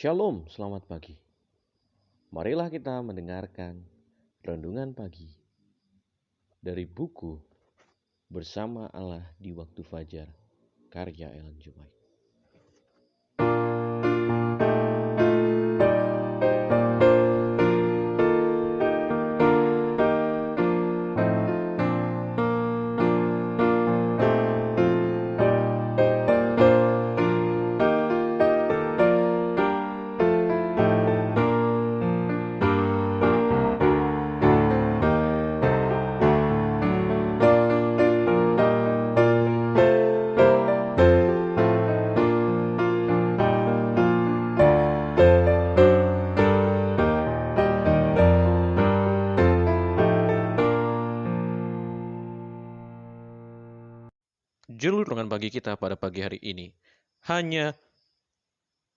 Shalom, selamat pagi. Marilah kita mendengarkan renungan pagi dari buku Bersama Allah di Waktu Fajar, karya Ellen G. White. Judul renungan pagi kita pada pagi hari ini, hanya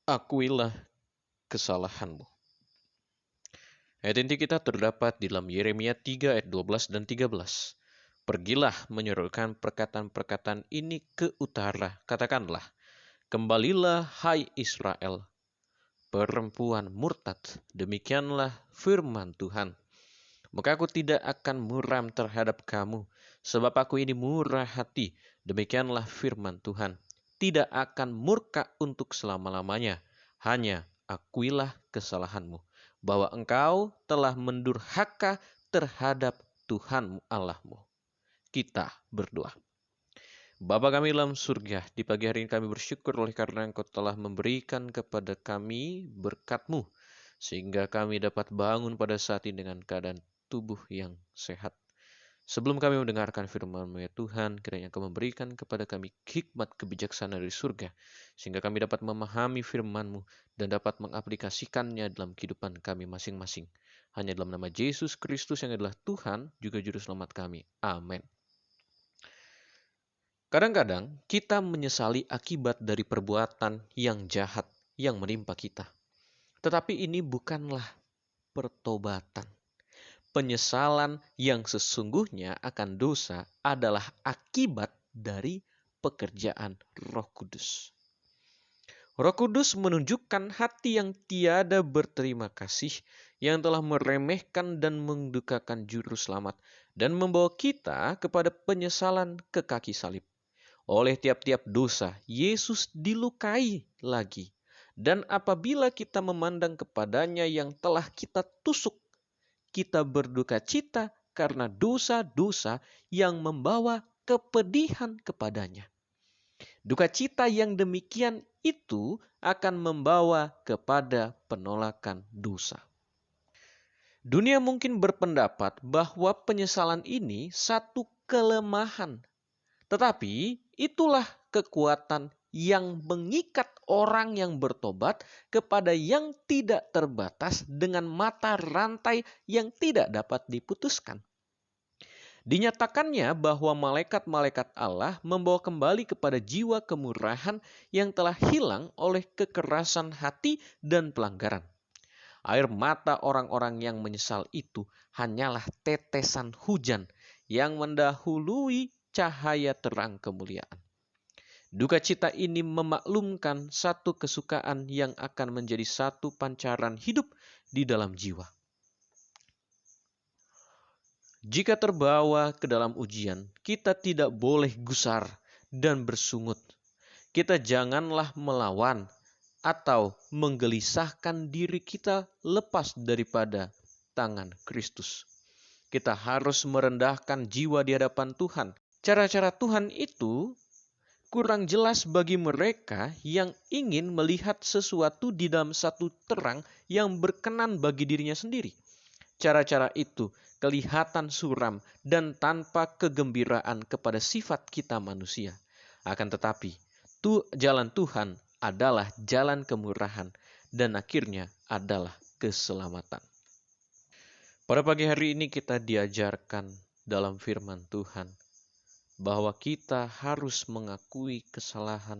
akuilah kesalahanmu. Ayat inti kita terdapat di dalam Yeremia 3 ayat 12 dan 13. Pergilah menyerukan perkataan-perkataan ini ke utara, katakanlah, kembalilah hai Israel, perempuan murtad, demikianlah firman Tuhan. Maka aku tidak akan muram terhadap kamu, sebab aku ini murah hati. Demikianlah firman Tuhan. Tidak akan murka untuk selama-lamanya. Hanya akuilah kesalahanmu, bahwa engkau telah mendurhaka terhadap Tuhanmu Allahmu. Kita berdoa. Bapa kami dalam surga, di pagi hari ini kami bersyukur oleh karena Engkau telah memberikan kepada kami berkat-Mu, sehingga kami dapat bangun pada saat ini dengan keadaan tubuh yang sehat. Sebelum kami mendengarkan firman-Mu ya Tuhan, kiranya Engkau memberikan kepada kami hikmat kebijaksanaan dari surga, sehingga kami dapat memahami firman-Mu dan dapat mengaplikasikannya dalam kehidupan kami masing-masing. Hanya dalam nama Yesus Kristus yang adalah Tuhan, juga Juru Selamat kami. Amin. Kadang-kadang kita menyesali akibat dari perbuatan yang jahat yang menimpa kita. Tetapi ini bukanlah pertobatan. Penyesalan yang sesungguhnya akan dosa adalah akibat dari pekerjaan Roh Kudus. Roh Kudus menunjukkan hati yang tiada berterima kasih, yang telah meremehkan dan mendukakan Juru Selamat, dan membawa kita kepada penyesalan ke kaki salib. Oleh tiap-tiap dosa, Yesus dilukai lagi. Dan apabila kita memandang kepadanya yang telah kita tusuk, kita berduka cita karena dosa-dosa yang membawa kepedihan kepadanya. Duka cita yang demikian itu akan membawa kepada penolakan dosa. Dunia mungkin berpendapat bahwa penyesalan ini satu kelemahan. Tetapi itulah kekuatan yang mengikat orang yang bertobat kepada yang tidak terbatas dengan mata rantai yang tidak dapat diputuskan. Dinyatakannya bahwa malaikat-malaikat Allah membawa kembali kepada jiwa kemurahan yang telah hilang oleh kekerasan hati dan pelanggaran. Air mata orang-orang yang menyesal itu hanyalah tetesan hujan yang mendahului cahaya terang kemuliaan. Duka cita ini memaklumkan satu kesukaan yang akan menjadi satu pancaran hidup di dalam jiwa. Jika terbawa ke dalam ujian, kita tidak boleh gusar dan bersungut. Kita janganlah melawan atau menggelisahkan diri kita lepas daripada tangan Kristus. Kita harus merendahkan jiwa di hadapan Tuhan. Cara-cara Tuhan itu kurang jelas bagi mereka yang ingin melihat sesuatu di dalam satu terang yang berkenan bagi dirinya sendiri. Cara-cara itu kelihatan suram dan tanpa kegembiraan kepada sifat kita manusia. Akan tetapi, jalan Tuhan adalah jalan kemurahan dan akhirnya adalah keselamatan. Pada pagi hari ini kita diajarkan dalam firman Tuhan bahwa kita harus mengakui kesalahan,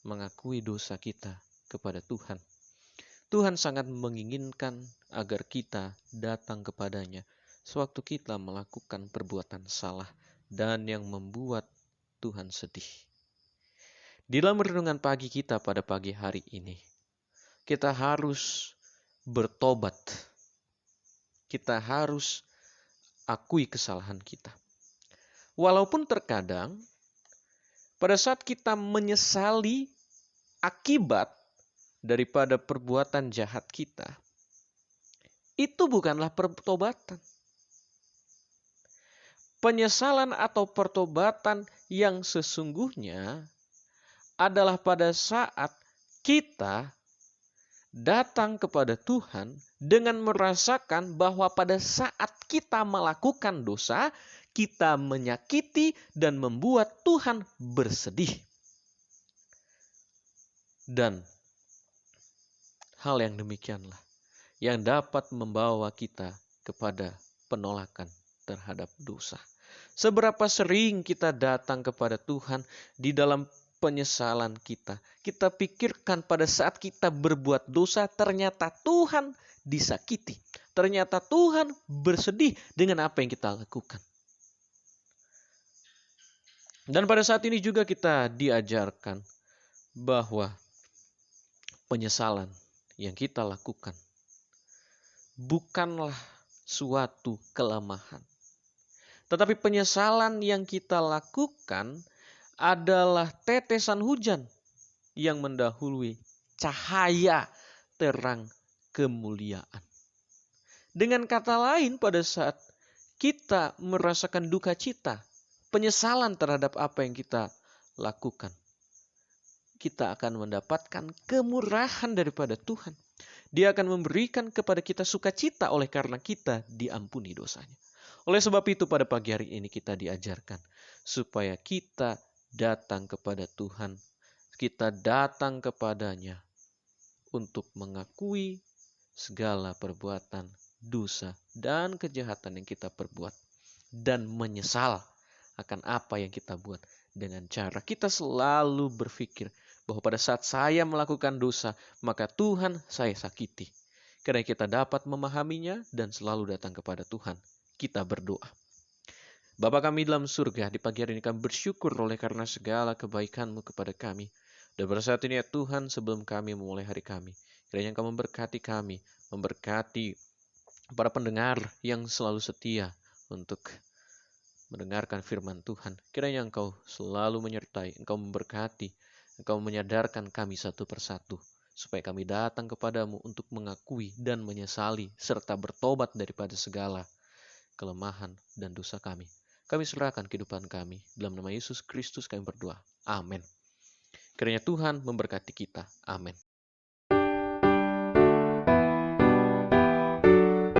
mengakui dosa kita kepada Tuhan. Tuhan sangat menginginkan agar kita datang kepadanya sewaktu kita melakukan perbuatan salah dan yang membuat Tuhan sedih. Di dalam renungan pagi kita pada pagi hari ini, kita harus bertobat. Kita harus akui kesalahan kita. Walaupun terkadang pada saat kita menyesali akibat daripada perbuatan jahat kita, itu bukanlah pertobatan. Penyesalan atau pertobatan yang sesungguhnya adalah pada saat kita datang kepada Tuhan dengan merasakan bahwa pada saat kita melakukan dosa, kita menyakiti dan membuat Tuhan bersedih. Dan hal yang demikianlah yang dapat membawa kita kepada penolakan terhadap dosa. Seberapa sering kita datang kepada Tuhan di dalam penyesalan kita. Kita pikirkan pada saat kita berbuat dosa, ternyata Tuhan disakiti. Ternyata Tuhan bersedih dengan apa yang kita lakukan. Dan pada saat ini juga kita diajarkan bahwa penyesalan yang kita lakukan bukanlah suatu kelemahan. Tetapi penyesalan yang kita lakukan adalah tetesan hujan yang mendahului cahaya terang kemuliaan. Dengan kata lain, pada saat kita merasakan duka cita, penyesalan terhadap apa yang kita lakukan, kita akan mendapatkan kemurahan daripada Tuhan. Dia akan memberikan kepada kita sukacita oleh karena kita diampuni dosanya. Oleh sebab itu pada pagi hari ini kita diajarkan supaya kita datang kepada Tuhan. Kita datang kepadanya untuk mengakui segala perbuatan dosa dan kejahatan yang kita perbuat. Dan menyesal akan apa yang kita buat. Dengan cara kita selalu berpikir bahwa pada saat saya melakukan dosa, maka Tuhan saya sakiti. Karena kita dapat memahaminya dan selalu datang kepada Tuhan. Kita berdoa. Bapa kami dalam surga, di pagi hari ini kami bersyukur oleh karena segala kebaikan-Mu kepada kami. Dan pada saat ini ya Tuhan, sebelum kami memulai hari kami, kiranya Engkau memberkati kami, memberkati para pendengar yang selalu setia untuk mendengarkan firman Tuhan. Kiranya Engkau selalu menyertai, Engkau memberkati, Engkau menyadarkan kami satu persatu, supaya kami datang kepadamu untuk mengakui dan menyesali, serta bertobat daripada segala kelemahan dan dosa kami. Kami serahkan kehidupan kami. Dalam nama Yesus Kristus kami berdoa. Amin. Kiranya Tuhan memberkati kita. Amin.